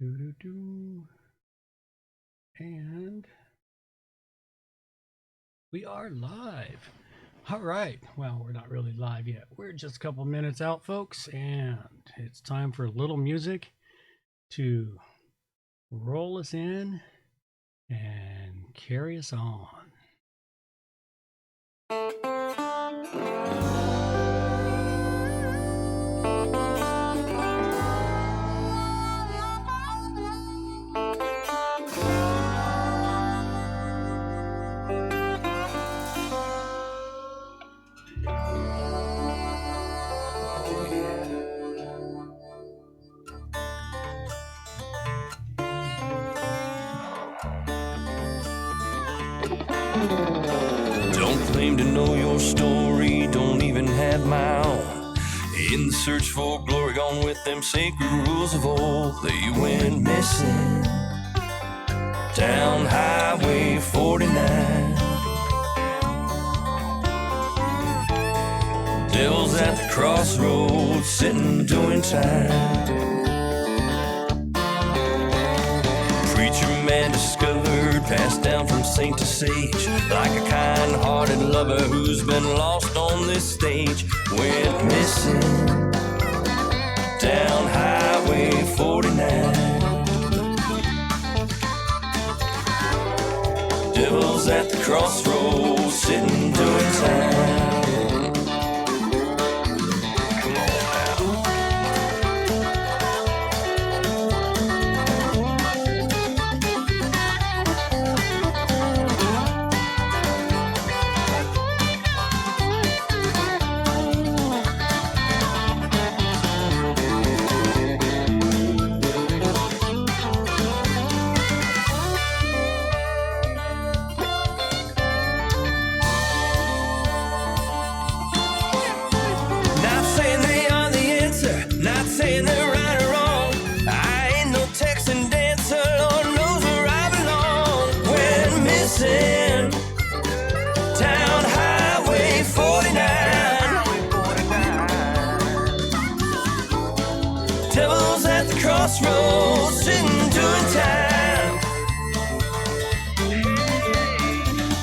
And we are live. All right. Well, we're not really live yet. We're just a couple minutes out, folks, and it's time for a little music to roll us in and carry us on. Don't claim to know your story, don't even have my own. In the search for glory, gone with them sacred rules of old. They went missing down Highway 49. Devil's at the crossroads, sitting doing time. Preacher man discovered, passed down from saint to sage, like a kind-hearted lover who's been lost on this stage. Went missing down Highway 49. Devil's at the crossroads, sitting doing time. Crossroads, sitting doing time.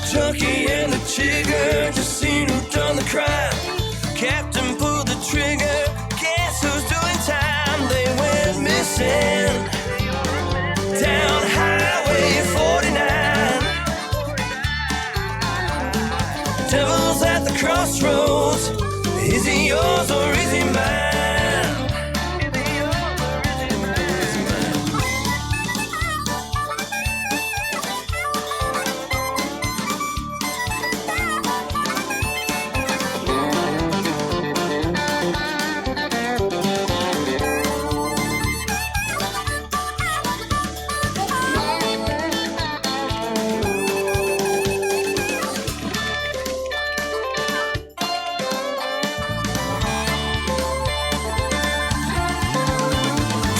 Junkie and the chigger just seen who done the crime. Captain pulled the trigger, guess who's doing time? They went missing down Highway 49. Devil's at the crossroads, is he yours or is he mine?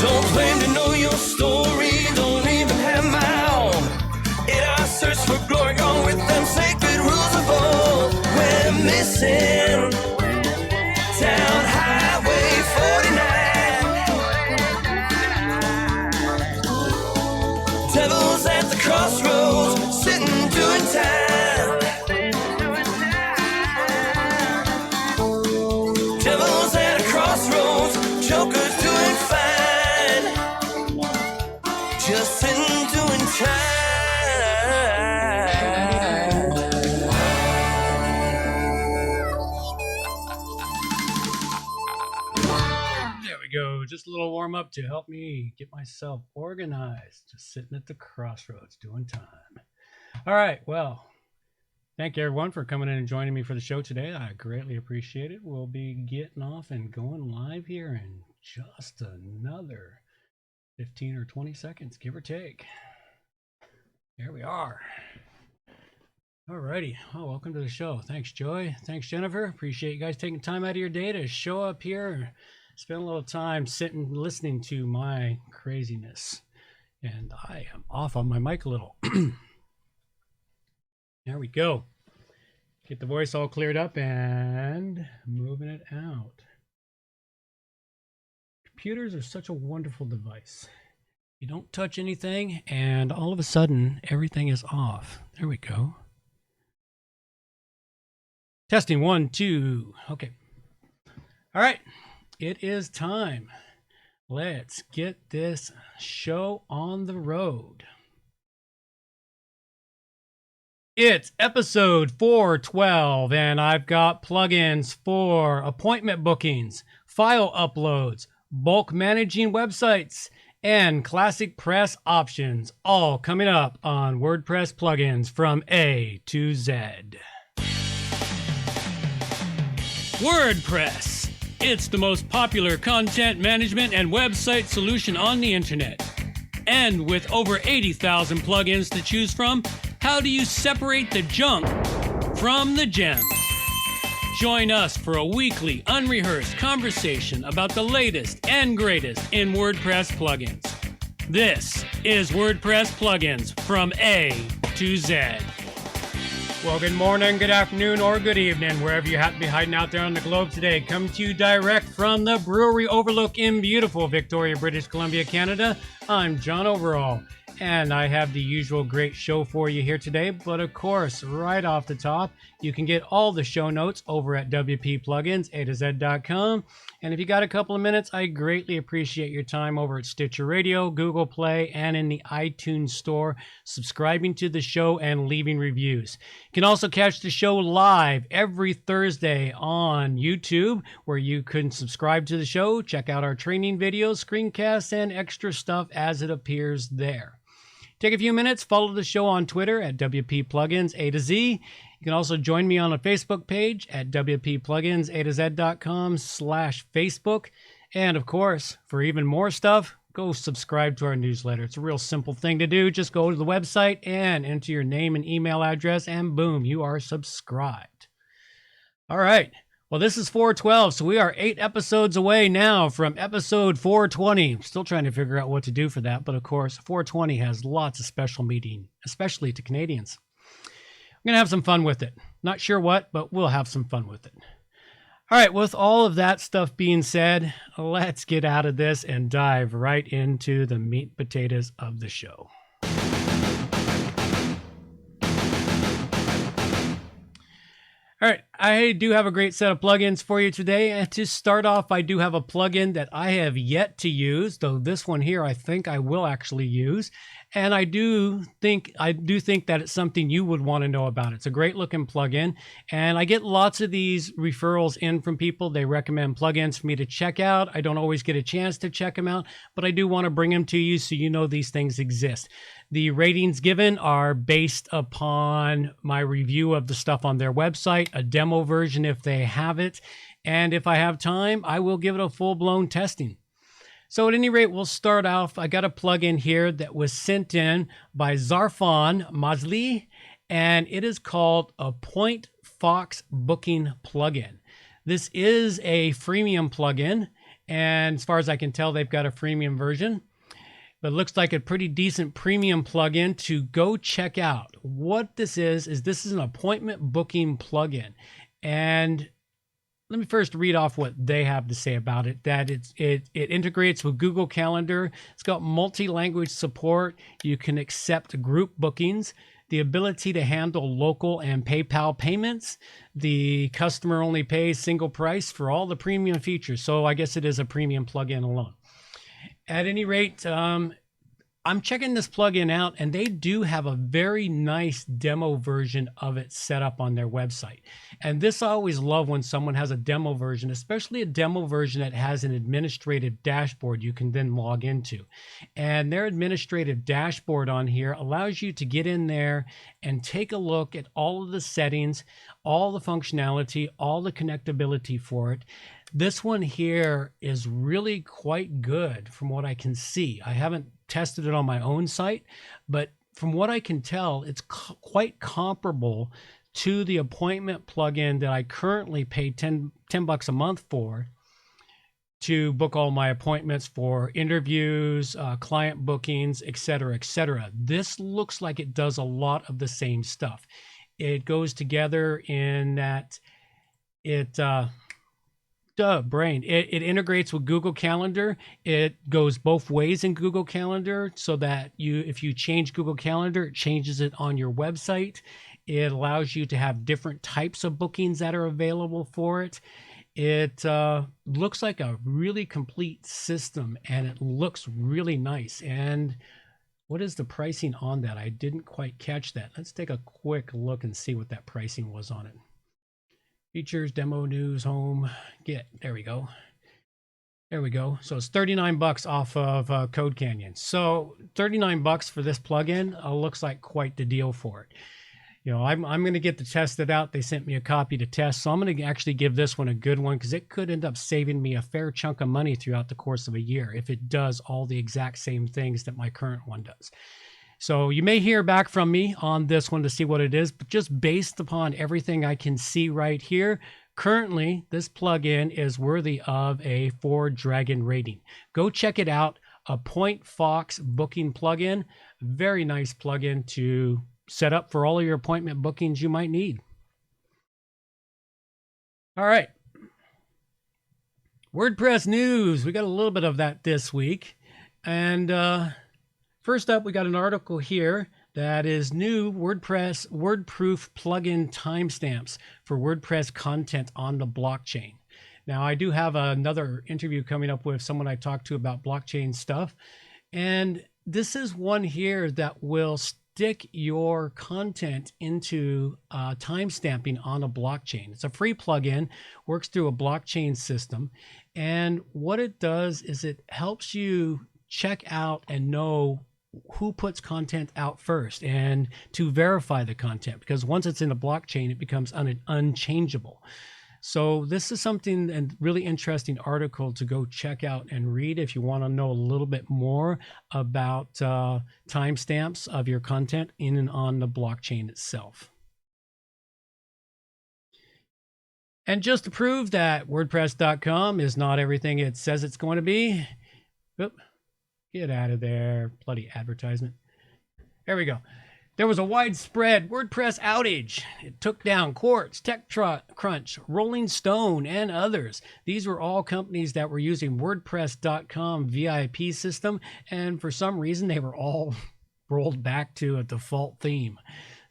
Don't claim to know your story, don't even have my own. In our search for glory, gone with them sacred rules of old. We're missing down Highway 49. Devil's at the crossroads, sitting doing time. Devil's at a crossroads, joker's doing fine. Just sitting doing time. There we go. Just a little warm up to help me get myself organized. Just sitting at the crossroads doing time. All right. Well, thank you everyone for coming in and joining me for the show today. I greatly appreciate it. We'll be getting off and going live here in just another 15 or 20 seconds, give or take. There we are. Alrighty. Oh, welcome to the show. Thanks, Joy. Thanks, Jennifer. Appreciate you guys taking time out of your day to show up here, spend a little time sitting, listening to my craziness. And I am off on my mic a little. There we go. Get the voice all cleared up and moving it out. Computers are such a wonderful device. You don't touch anything, and all of a sudden, everything is off. There we go. Testing 1, 2. Okay. All right. It is time. Let's get this show on the road. It's episode 412, and I've got plugins for appointment bookings, file uploads, bulk managing websites, and ClassicPress options, all coming up on WordPress plugins from A to Z. WordPress. It's the most popular content management and website solution on the internet. And with over 80,000 plugins to choose from, how do you separate the junk from the gems? Join us for a weekly, unrehearsed conversation about the latest and greatest in WordPress plugins. This is WordPress plugins from A to Z. Well, good morning, good afternoon, or good evening, wherever you happen to be hiding out there on the globe today. Coming to you direct from the Brewery Overlook in beautiful Victoria, British Columbia, Canada. I'm John Overall, and I have the usual great show for you here today. But of course, right off the top, you can get all the show notes over at wppluginsa2z.com. And if you got a couple of minutes, I greatly appreciate your time over at Stitcher Radio, Google Play, and in the iTunes Store, subscribing to the show and leaving reviews. You can also catch the show live every Thursday on YouTube, where you can subscribe to the show, check out our training videos, screencasts, and extra stuff as it appears there. Take a few minutes, follow the show on Twitter at WPPluginsA2Z. You can also join me on a Facebook page at WPPluginsA2Z.com/Facebook. And of course, for even more stuff, go subscribe to our newsletter. It's a real simple thing to do. Just go to the website and enter your name and email address, and boom, you are subscribed. All right. Well, this is 412, so we are 8 episodes away now from episode 420. I'm still trying to figure out what to do for that, but of course, 420 has lots of special meaning, especially to Canadians. I'm going to have some fun with it. Not sure what, but we'll have some fun with it. All right, with all of that stuff being said, let's get out of this and dive right into the meat and potatoes of the show. All right, I do have a great set of plugins for you today. And to start off, I do have a plugin that I have yet to use, though this one here I think I will actually use. And I do think that it's something you would want to know about. It's a great looking plugin, and I get lots of these referrals in from people. They recommend plugins for me to check out. I don't always get a chance to check them out, but I do want to bring them to you so you know these things exist. The ratings given are based upon my review of the stuff on their website, a demo version if they have it, and if I have time, I will give it a full-blown testing. So at any rate, we'll start off. I got a plugin here that was sent in by Zarfan Mazli, and it is called AppointFox Booking Plugin. This is a freemium plugin, and as far as I can tell, they've got a freemium version. But it looks like a pretty decent premium plugin to go check out. What this is this is an appointment booking plugin. And let me first read off what they have to say about it. That it integrates with Google Calendar. It's got multi-language support. You can accept group bookings, the ability to handle local and PayPal payments. The customer only pays single price for all the premium features. So I guess it is a premium plugin alone. At any rate, I'm checking this plugin out, and they do have a very nice demo version of it set up on their website. And this I always love when someone has a demo version, especially a demo version that has an administrative dashboard you can then log into. And their administrative dashboard on here allows you to get in there and take a look at all of the settings, all the functionality, all the connectability for it. This one here is really quite good from what I can see. I haven't tested it on my own site, but from what I can tell, it's quite comparable to the appointment plugin that I currently pay 10 bucks a month for to book all my appointments for interviews, client bookings, etc., etc. This looks like it does a lot of the same stuff. It goes together in that it Duh, brain. It integrates with Google Calendar. It goes both ways in Google Calendar so that if you change Google Calendar, it changes it on your website. It allows you to have different types of bookings that are available for it. It looks like a really complete system, and it looks really nice. And what is the pricing on that? I didn't quite catch that. Let's take a quick look and see what that pricing was on it. Features, demo, news, home, get. There we go. There we go. So it's $39 off of Code Canyon. So $39 for this plugin looks like quite the deal for it. You know, I'm going to get to test it out. They sent me a copy to test. So I'm going to actually give this one a good one because it could end up saving me a fair chunk of money throughout the course of a year if it does all the exact same things that my current one does. So you may hear back from me on this one to see what it is, but just based upon everything I can see right here, currently this plugin is worthy of a 4 Dragon rating. Go check it out. AppointFox booking plugin. Very nice plugin to set up for all of your appointment bookings you might need. All right. WordPress news. We got a little bit of that this week. And first up, we got an article here that is new WordPress WordProof plugin timestamps for WordPress content on the blockchain. Now, I do have another interview coming up with someone I talked to about blockchain stuff. And this is one here that will stick your content into timestamping on a blockchain. It's a free plugin, works through a blockchain system. And what it does is it helps you check out and know who puts content out first and to verify the content, because once it's in a blockchain, it becomes unchangeable. So this is something, a really interesting article to go check out and read if you want to know a little bit more about timestamps of your content in and on the blockchain itself. And just to prove that WordPress.com is not everything it says it's going to be, oop, get out of there, bloody advertisement. There we go. There was a widespread WordPress outage. It took down Quartz, TechCrunch, Rolling Stone, and others. These were all companies that were using WordPress.com VIP system, and for some reason they were all rolled back to a default theme.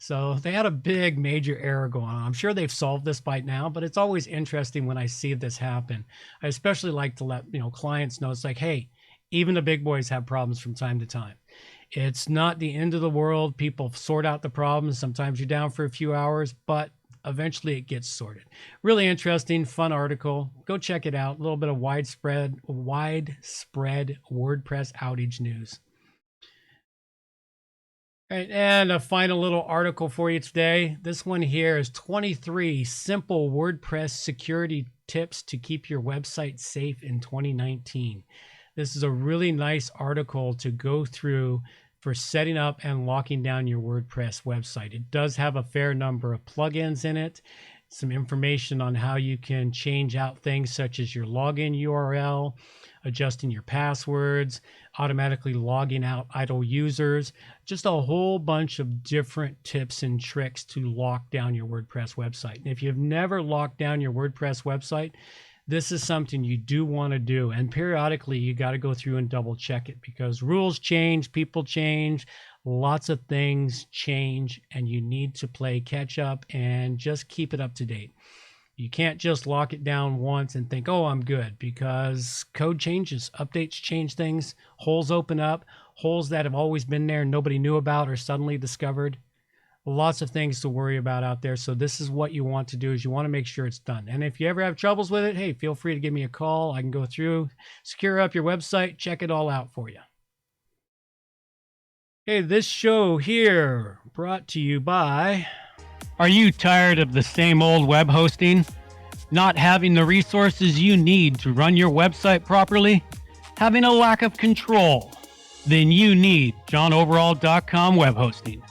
So they had a big major error going on. I'm sure they've solved this by now, but it's always interesting when I see this happen. I especially like to let clients know, it's like, hey, even the big boys have problems from time to time. It's not the end of the world. People sort out the problems. Sometimes you're down for a few hours, but eventually it gets sorted. Really interesting, fun article. Go check it out. A little bit of widespread WordPress outage news. All right, and a final little article for you today. This one here is 23 simple WordPress security tips to keep your website safe in 2019. This is a really nice article to go through for setting up and locking down your WordPress website. It does have a fair number of plugins in it, some information on how you can change out things such as your login URL, adjusting your passwords, automatically logging out idle users, just a whole bunch of different tips and tricks to lock down your WordPress website. And if you've never locked down your WordPress website, this is something you do want to do. And periodically, you got to go through and double check it because rules change, people change, lots of things change, and you need to play catch up and just keep it up to date. You can't just lock it down once and think, oh, I'm good, because code changes, updates change things, holes open up, holes that have always been there and nobody knew about are suddenly discovered. Lots of things to worry about out there. So this is what you want to do, is you want to make sure it's done. And if you ever have troubles with it, hey, feel free to give me a call. I can go through, secure up your website, check it all out for you. Hey, this show here brought to you by... Are you tired of the same old web hosting? Not having the resources you need to run your website properly? Having a lack of control? Then you need johnoverall.com web hosting,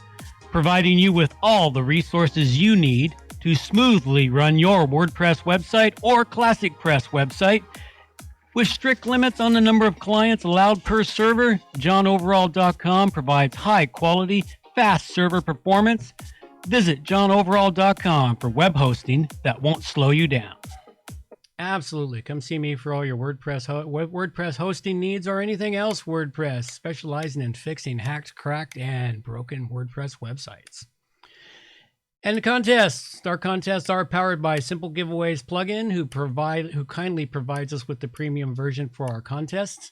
providing you with all the resources you need to smoothly run your WordPress website or ClassicPress website. With strict limits on the number of clients allowed per server, johnoverall.com provides high quality, fast server performance. Visit johnoverall.com for web hosting that won't slow you down. Absolutely. Come see me for all your WordPress hosting needs or anything else WordPress, specializing in fixing hacked, cracked, and broken WordPress websites. And the contests. Our contests are powered by Simple Giveaways plugin, who kindly provides us with the premium version for our contests.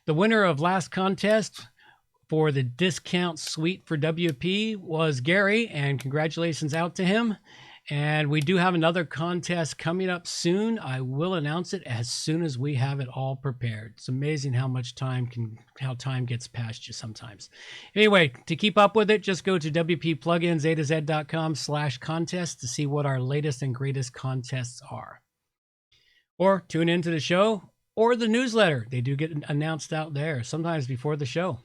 The winner of last contest for the discount suite for WP was Gary, and congratulations out to him. And we do have another contest coming up soon. I will announce it as soon as we have it all prepared. It's amazing how time gets past you sometimes. Anyway, to keep up with it, just go to wpplugins.com/contest to see what our latest and greatest contests are. Or tune into the show or the newsletter. They do get announced out there, sometimes before the show.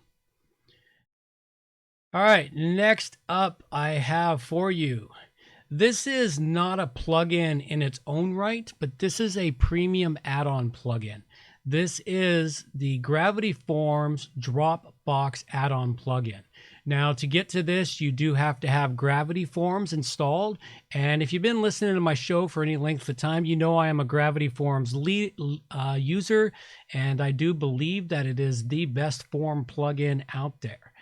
All right, next up I have for you. This is not a plugin in its own right, but this is a premium add-on plugin. This is the Gravity Forms Dropbox add-on plugin. Now, to get to this, you do have to have Gravity Forms installed. And if you've been listening to my show for any length of time, you know I am a Gravity Forms user, and I do believe that it is the best form plugin out there.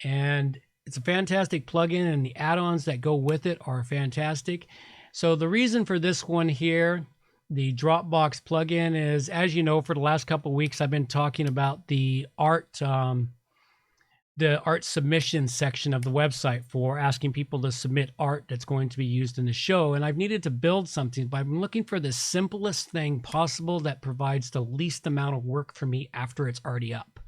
And it's a fantastic plugin, and the add-ons that go with it are fantastic. So the reason for this one here, the Dropbox plugin, is, as you know, for the last couple of weeks, I've been talking about the art submission section of the website for asking people to submit art that's going to be used in the show. And I've needed to build something, but I'm looking for the simplest thing possible that provides the least amount of work for me after it's already up.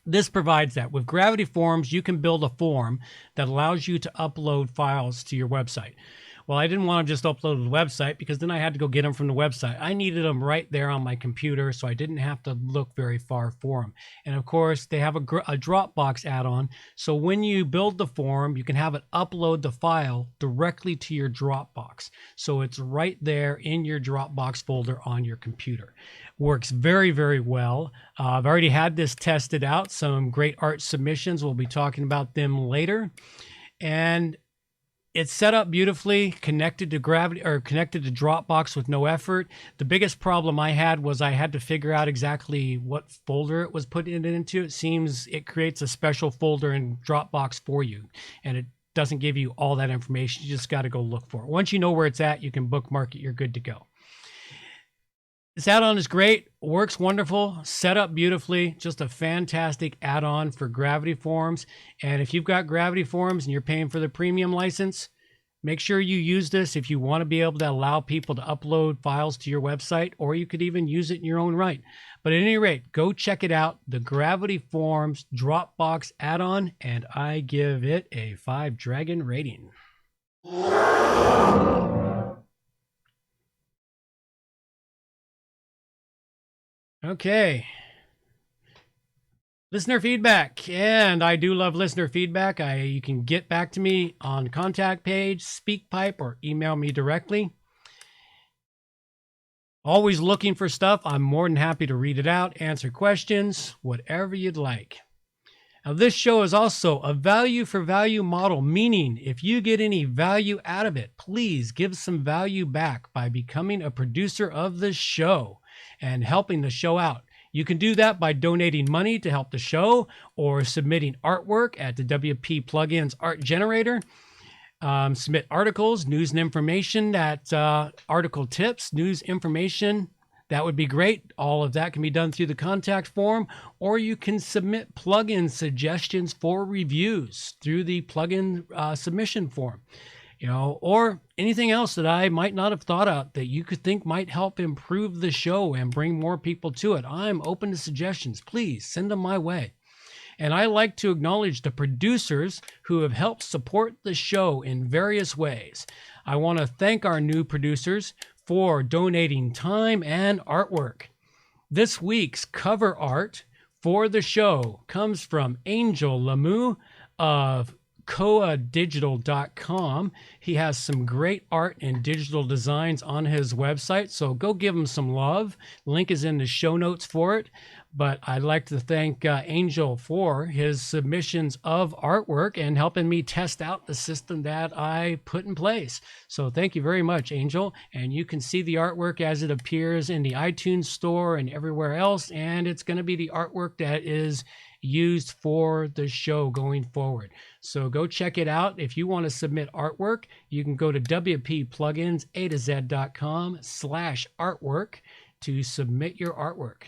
This provides that. With Gravity Forms, you can build a form that allows you to upload files to your website. Well, I didn't want to just upload to the website because then I had to go get them from the website. I needed them right there on my computer, so I didn't have to look very far for them. And of course, they have a Dropbox add-on. So when you build the form, you can have it upload the file directly to your Dropbox. So it's right there in your Dropbox folder on your computer. Works very, very well. I've already had this tested out. Some great art submissions. We'll be talking about them later. And it's set up beautifully, connected to Dropbox with no effort. The biggest problem I had was I had to figure out exactly what folder it was putting it into. It seems it creates a special folder in Dropbox for you, and it doesn't give you all that information. You just got to go look for it. Once you know where it's at, you can bookmark it. You're good to go. This add-on is great, works wonderful, set up beautifully, just a fantastic add-on for Gravity Forms. And if you've got Gravity Forms and you're paying for the premium license, make sure you use this if you want to be able to allow people to upload files to your website, or you could even use it in your own right. But at any rate, go check it out, the Gravity Forms Dropbox add-on, and I give it a 5-dragon rating. Okay. Listener feedback, and I do love listener feedback. You can get back to me on the contact page, SpeakPipe, or email me directly. Always looking for stuff. I'm more than happy to read it out, answer questions, whatever you'd like. Now, this show is also a value for value model, meaning if you get any value out of it, please give some value back by becoming a producer of the show and helping the show out. You can do that by donating money to help the show, or submitting artwork at the WP Plugins Art Generator. Submit articles, news and information, article tips, news information. That would be great. All of that can be done through the contact form, or you can submit plugin suggestions for reviews through the plugin submission form. Or anything else that I might not have thought of that you could think might help improve the show and bring more people to it. I'm open to suggestions. Please send them my way. And I like to acknowledge the producers who have helped support the show in various ways. I want to thank our new producers for donating time and artwork. This week's cover art for the show comes from Angel Lamu of koadigital.com. He has some great art and digital designs on his website, so go give him some love. Link is in the show notes for it. But I'd like to thank Angel for his submissions of artwork and helping me test out the system that I put in place. So thank you very much, Angel. And you can see the artwork as it appears in the iTunes store and everywhere else. And it's going to be the artwork that is used for the show going forward. So go check it out. If you want to submit artwork, you can go to wppluginsa2z.com/artwork to submit your artwork.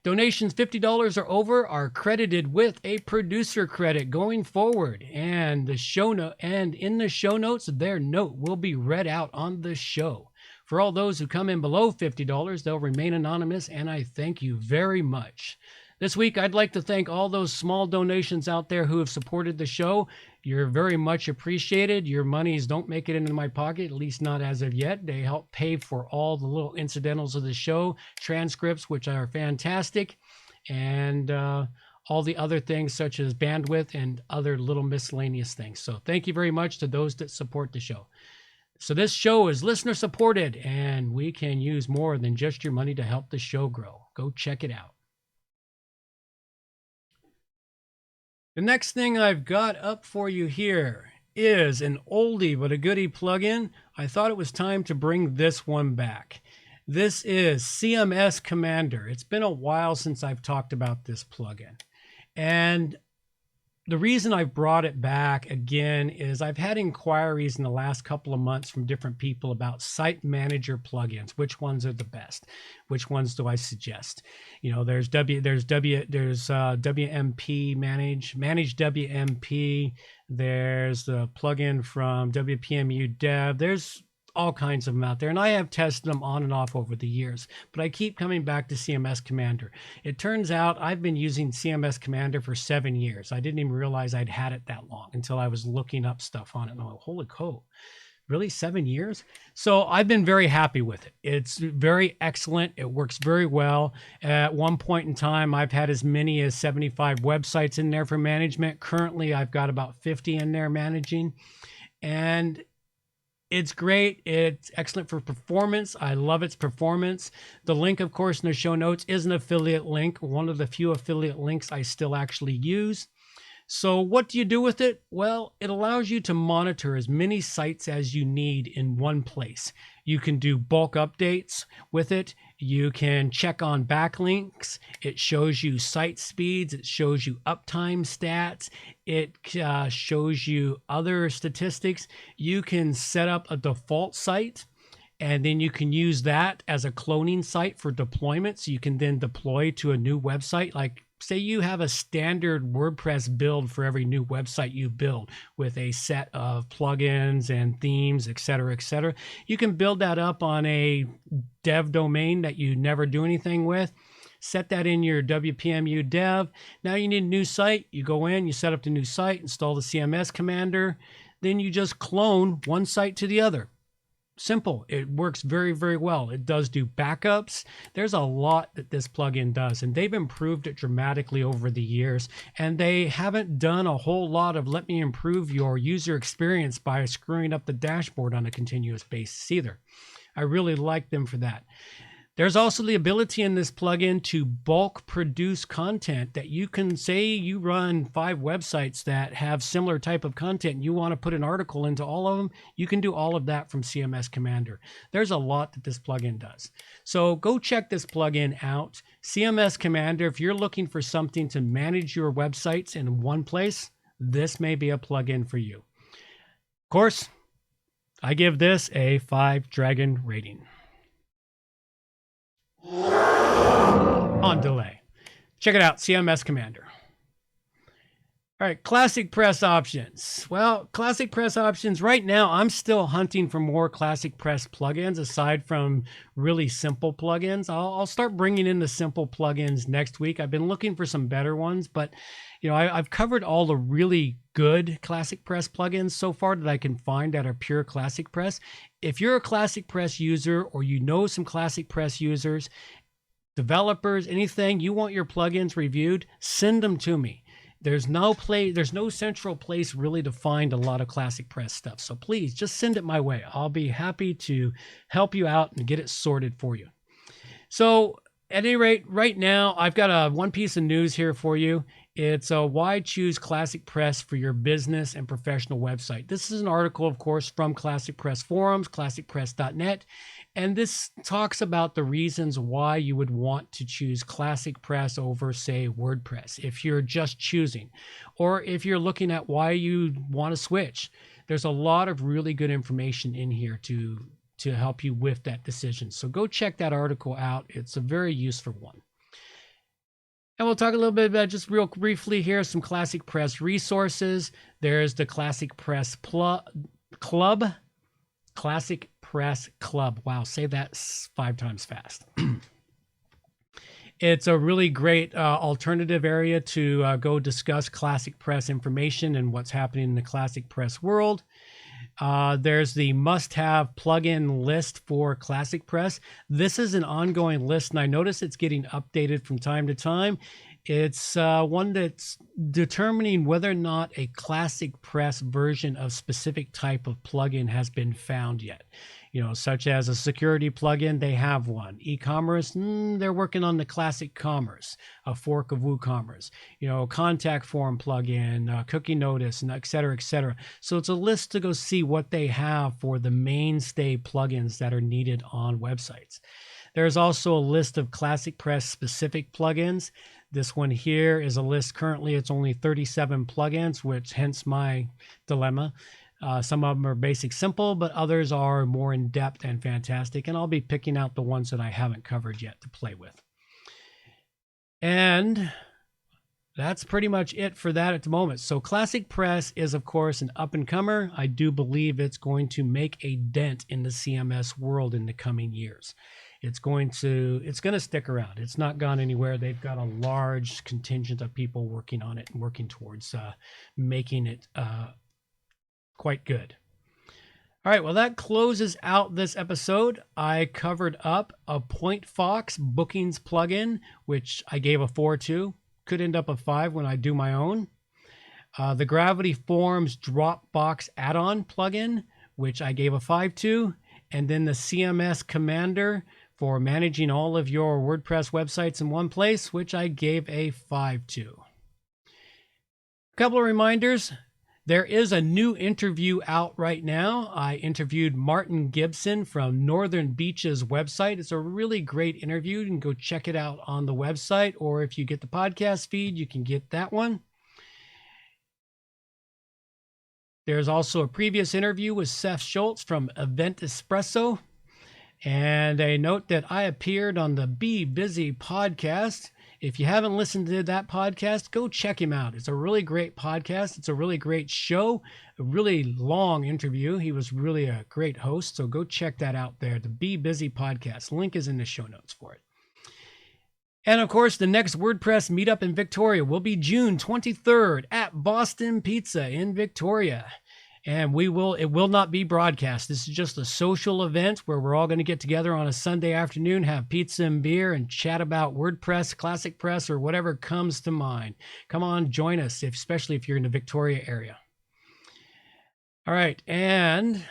Donations $50 or over are credited with a producer credit going forward, and the show note and in the show notes, their note will be read out on the show. For all those who come in below $50, they'll remain anonymous, and I thank you very much. This week, I'd like to thank all those small donations out there who have supported the show. You're very much appreciated. Your monies don't make it into my pocket, at least not as of yet. They help pay for all the little incidentals of the show, transcripts, which are fantastic, and all the other things such as bandwidth and other little miscellaneous things. So thank you very much to those that support the show. So this show is listener supported, and we can use more than just your money to help the show grow. Go check it out. The next thing I've got up for you here is an oldie but a goodie plugin. I thought it was time to bring this one back. This is CMS Commander. It's been a while since I've talked about this plugin. And the reason I've brought it back again is I've had inquiries in the last couple of months from different people about site manager plugins. Which ones are the best? Which ones do I suggest? You know, there's WMP manage WMP. There's the plugin from WPMU Dev. There's all kinds of them out there, and I have tested them on and off over the years, but I keep coming back to CMS Commander. It turns out I've been using CMS Commander for 7 years. I didn't even realize I'd had it that long until I was looking up stuff on it, and I'm like, holy cow, really 7 years? So I've been very happy with it. It's very excellent. It works very well. At one point in time, I've had as many as 75 websites in there for management. Currently, I've got about 50 in there managing, and it's great. It's excellent for performance. I love its performance. The link, of course, in the show notes is an affiliate link, one of the few affiliate links I still actually use. So what do you do with it? Well, it allows you to monitor as many sites as you need in one place. You can do bulk updates with it. You can check on backlinks. It shows you site speeds. It shows you uptime stats. It shows you other statistics. You can set up a default site, and then you can use that as a cloning site for deployment. So you can then deploy to a new website. Like, say you have a standard WordPress build for every new website you build with a set of plugins and themes, et cetera, et cetera. You can build that up on a dev domain that you never do anything with. Set that in your WPMU dev. Now you need a new site. You go in, you set up the new site, install the CMS Commander. Then you just clone one site to the other. Simple. It works very, very well. It does do backups. There's a lot that this plugin does, and they've improved it dramatically over the years. And they haven't done a whole lot of let me improve your user experience by screwing up the dashboard on a continuous basis either. I really like them for that. There's also the ability in this plugin to bulk produce content that you can say you run 5 websites that have similar type of content and you want to put an article into all of them. You can do all of that from CMS Commander. There's a lot that this plugin does. So go check this plugin out. CMS Commander, if you're looking for something to manage your websites in one place, this may be a plugin for you. Of course, I give this a 5 dragon rating. On delay. Check it out, CMS Commander. All right, ClassicPress options. Well, ClassicPress options, right now, I'm still hunting for more ClassicPress plugins aside from really simple plugins. I'll start bringing in the simple plugins next week. I've been looking for some better ones, but you know, I've covered all the really good ClassicPress plugins so far that I can find that are pure ClassicPress. If you're a ClassicPress user or you know some ClassicPress users, developers, anything, you want your plugins reviewed, send them to me. There's no central place really to find a lot of ClassicPress stuff. So please just send it my way. I'll be happy to help you out and get it sorted for you. So at any rate, right now, I've got one piece of news here for you. It's why choose ClassicPress for your business and professional website. This is an article, of course, from ClassicPress forums, classicpress.net. And this talks about the reasons why you would want to choose ClassicPress over, say, WordPress, if you're just choosing, or if you're looking at why you want to switch. There's a lot of really good information in here to help you with that decision. So go check that article out. It's a very useful one. And we'll talk a little bit about, just real briefly here, some ClassicPress resources. There's the ClassicPress Club. ClassicPress Club. Wow, say that 5 times fast. It's a really great alternative area to go discuss ClassicPress information and what's happening in the ClassicPress world. There's the must-have plugin list for ClassicPress. This is an ongoing list, and I notice it's getting updated from time to time. It's one that's determining whether or not a ClassicPress version of specific type of plugin has been found yet. You know, such as a security plugin, they have one. E-commerce, they're working on the Classic Commerce, a fork of WooCommerce. You know, contact form plugin, cookie notice, and et cetera, et cetera. So it's a list to go see what they have for the mainstay plugins that are needed on websites. There's also a list of ClassicPress specific plugins. This one here is a list. Currently, it's only 37 plugins, which hence my dilemma. Some of them are basic simple, but others are more in-depth and fantastic. And I'll be picking out the ones that I haven't covered yet to play with. And that's pretty much it for that at the moment. So ClassicPress is, of course, an up-and-comer. I do believe it's going to make a dent in the CMS world in the coming years. It's going to stick around. It's not gone anywhere. They've got a large contingent of people working on it and working towards making it quite good. All right, well, that closes out this episode. I covered up AppointFox bookings plugin, which I gave a 4 to. Could end up a 5 when I do my own. The Gravity Forms Dropbox add-on plugin, which I gave a 5 to. And then the CMS Commander for managing all of your WordPress websites in one place, which I gave a 5 to. A couple of reminders. There is a new interview out right now. I interviewed Martin Gibson from Northern Beach's website. It's a really great interview. You can go check it out on the website, or if you get the podcast feed, you can get that one. There's also a previous interview with Seth Schultz from Event Espresso. And a note that I appeared on the Be Busy podcast. If you haven't listened to that podcast, go check him out. It's a really great podcast. It's a really great show, a really long interview. He was really a great host, so go check that out there, the Be Busy podcast. Link is in the show notes for it. And of course, the next WordPress meetup in Victoria will be June 23rd at Boston Pizza in Victoria. And it will not be broadcast. This is just a social event where we're all going to get together on a Sunday afternoon, have pizza and beer, and chat about WordPress, ClassicPress, or whatever comes to mind. Come on, join us, especially if you're in the Victoria area. All right, and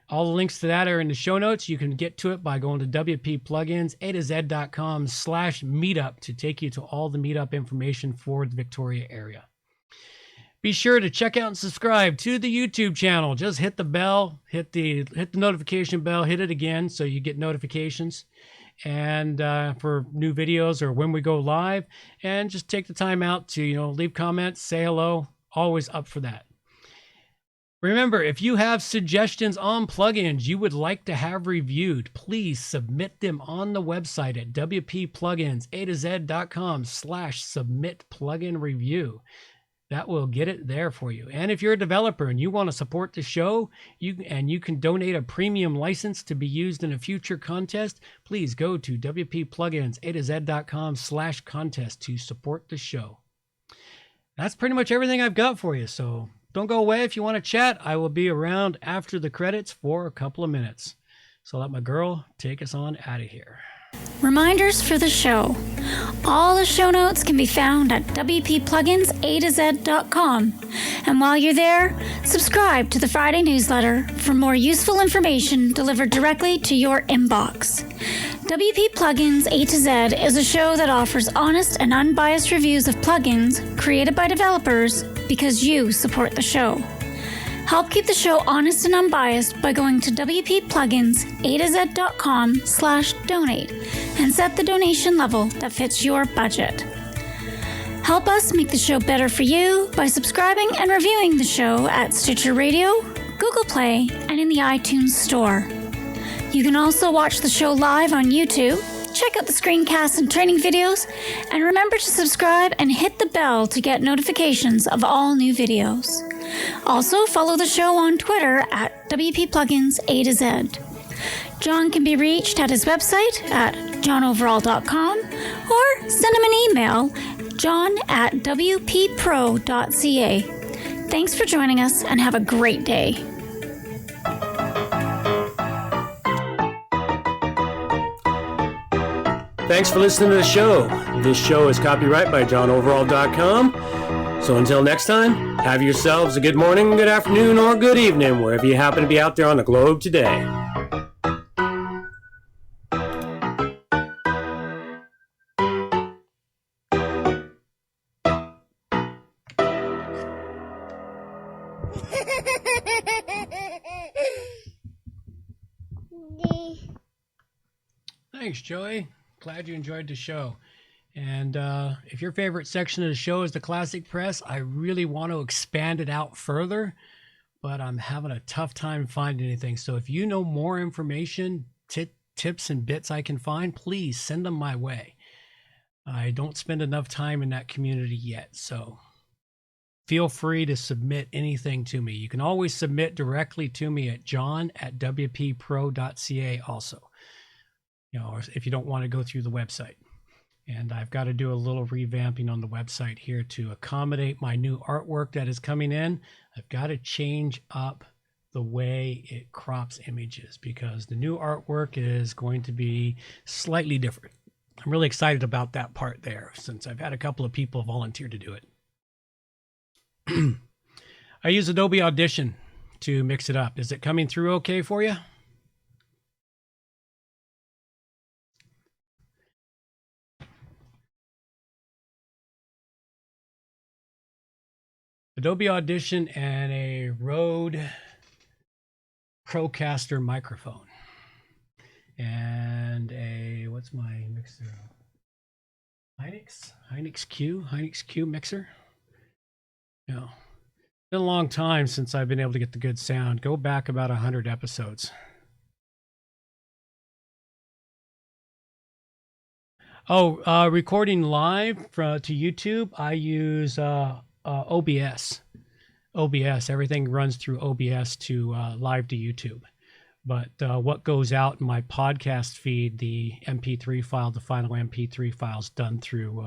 all the links to that are in the show notes. You can get to it by going to WP-Plugins, a2z.com/meetup to take you to all the meetup information for the Victoria area. Be sure to check out and subscribe to the YouTube channel. Just hit the bell, hit the notification bell, hit it again so you get notifications and for new videos or when we go live. And just take the time out to leave comments, say hello. Always up for that. Remember, if you have suggestions on plugins you would like to have reviewed, please submit them on the website at WP-Plugins, a2z.com/submit plugin review. That will get it there for you. And if you're a developer and you want to support the show, you can donate a premium license to be used in a future contest, please go to WP-Plugins, a2z.com/contest to support the show. That's pretty much everything I've got for you. So don't go away. If you want to chat, I will be around after the credits for a couple of minutes. So let my girl take us on out of here. Reminders for the show. All the show notes can be found at wppluginsatoz.com. And while you're there, subscribe to the Friday newsletter for more useful information delivered directly to your inbox. WP Plugins A to Z is a show that offers honest and unbiased reviews of plugins created by developers because you support the show. Help keep the show honest and unbiased by going to wppluginsatoz.com/donate and set the donation level that fits your budget. Help us make the show better for you by subscribing and reviewing the show at Stitcher Radio, Google Play, and in the iTunes Store. You can also watch the show live on YouTube, check out the screencasts and training videos, and remember to subscribe and hit the bell to get notifications of all new videos. Also, follow the show on Twitter at WPPluginsA to Z. John can be reached at his website at johnoverall.com or send him an email, john@wppro.ca. Thanks for joining us and have a great day. Thanks for listening to the show. This show is copyright by johnoverall.com. So until next time, have yourselves a good morning, good afternoon, or good evening, wherever you happen to be out there on the globe today. Thanks, Joey. Glad you enjoyed the show. And if your favorite section of the show is the ClassicPress, I really want to expand it out further, but I'm having a tough time finding anything. So if you know more information, tips and bits I can find, please send them my way. I don't spend enough time in that community yet, so feel free to submit anything to me. You can always submit directly to me at john@wppro.ca also, or if you don't want to go through the website. And I've got to do a little revamping on the website here to accommodate my new artwork that is coming in. I've got to change up the way it crops images because the new artwork is going to be slightly different. I'm really excited about that part there since I've had a couple of people volunteer to do it. I use Adobe Audition to mix it up. Is it coming through okay for you? Adobe Audition and a Rode Procaster microphone. And a, what's my mixer? Hynix Q mixer. Been a long time since I've been able to get the good sound. Go back about 100 episodes. Recording live to YouTube, I use OBS. Everything runs through OBS to live to YouTube. But what goes out in my podcast feed, the MP3 file, the final MP3 file is done through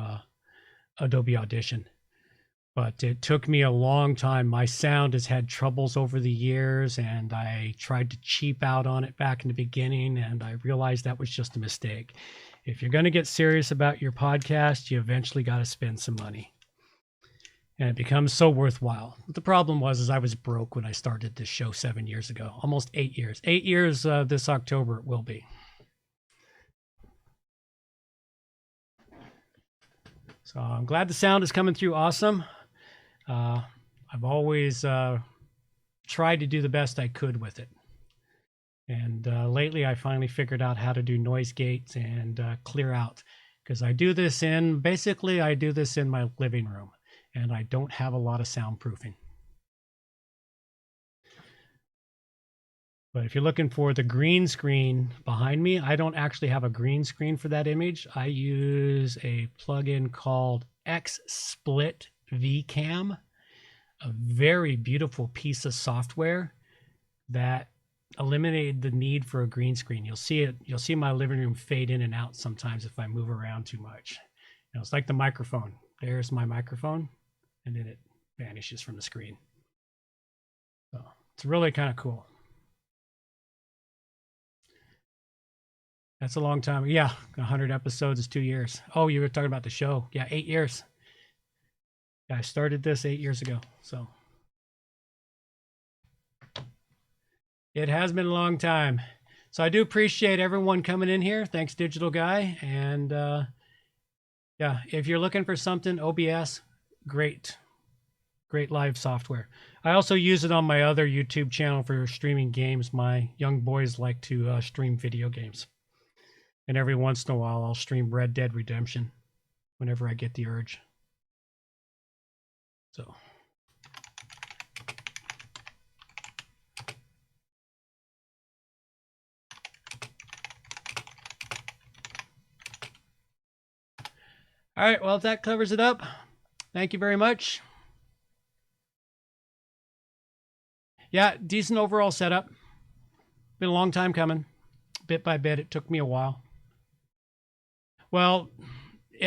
Adobe Audition. But it took me a long time. My sound has had troubles over the years, and I tried to cheap out on it back in the beginning, and I realized that was just a mistake. If you're going to get serious about your podcast, you eventually got to spend some money. And it becomes so worthwhile. But the problem was I was broke when I started this show 7 years ago, almost 8 years. 8 years this October it will be. So I'm glad the sound is coming through awesome. I've always tried to do the best I could with it. And lately I finally figured out how to do noise gates and clear out. Because I do this in my living room. And I don't have a lot of soundproofing. But if you're looking for the green screen behind me, I don't actually have a green screen for that image. I use a plugin called XSplit VCam, a very beautiful piece of software that eliminated the need for a green screen. You'll see my living room fade in and out sometimes if I move around too much. It's like the microphone. There's my microphone, and then it vanishes from the screen. So it's really kind of cool. That's a long time. Yeah, 100 episodes is 2 years. Oh, you were talking about the show. Yeah, 8 years. Yeah, I started this 8 years ago. So it has been a long time. So I do appreciate everyone coming in here. Thanks, Digital Guy. And yeah, if you're looking for something, OBS, great live software. I also use it on my other YouTube channel for streaming games. My young boys like to stream video games. And every once in a while, I'll stream Red Dead Redemption whenever I get the urge. So. All right, well, if that covers it up, thank you very much. Yeah, decent overall setup. Been a long time coming. Bit by bit, it took me a while. Well,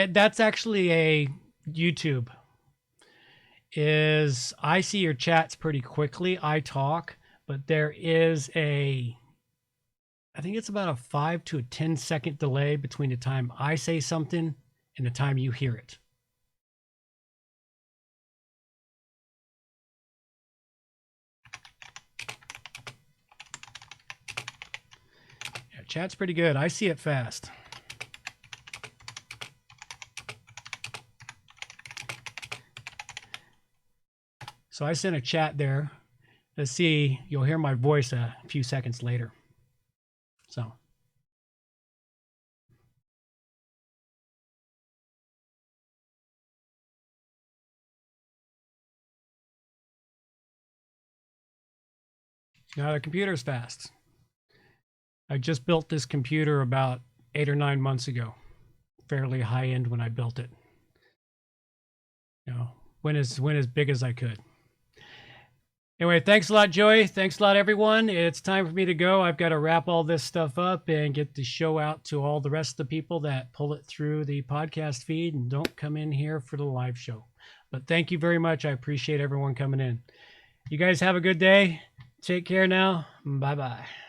that's actually a YouTube. Is I see your chats pretty quickly. I talk, but there is I think it's about a 5 to 10 second delay between the time I say something and the time you hear it. Yeah, chat's pretty good. I see it fast. So I sent a chat there. Let's see, you'll hear my voice a few seconds later. So. Now the computer's fast. I just built this computer about 8 or 9 months ago. Fairly high end when I built it. You know, went as big as I could. Anyway, thanks a lot, Joey. Thanks a lot, everyone. It's time for me to go. I've got to wrap all this stuff up and get the show out to all the rest of the people that pull it through the podcast feed and don't come in here for the live show. But thank you very much. I appreciate everyone coming in. You guys have a good day. Take care now. Bye-bye.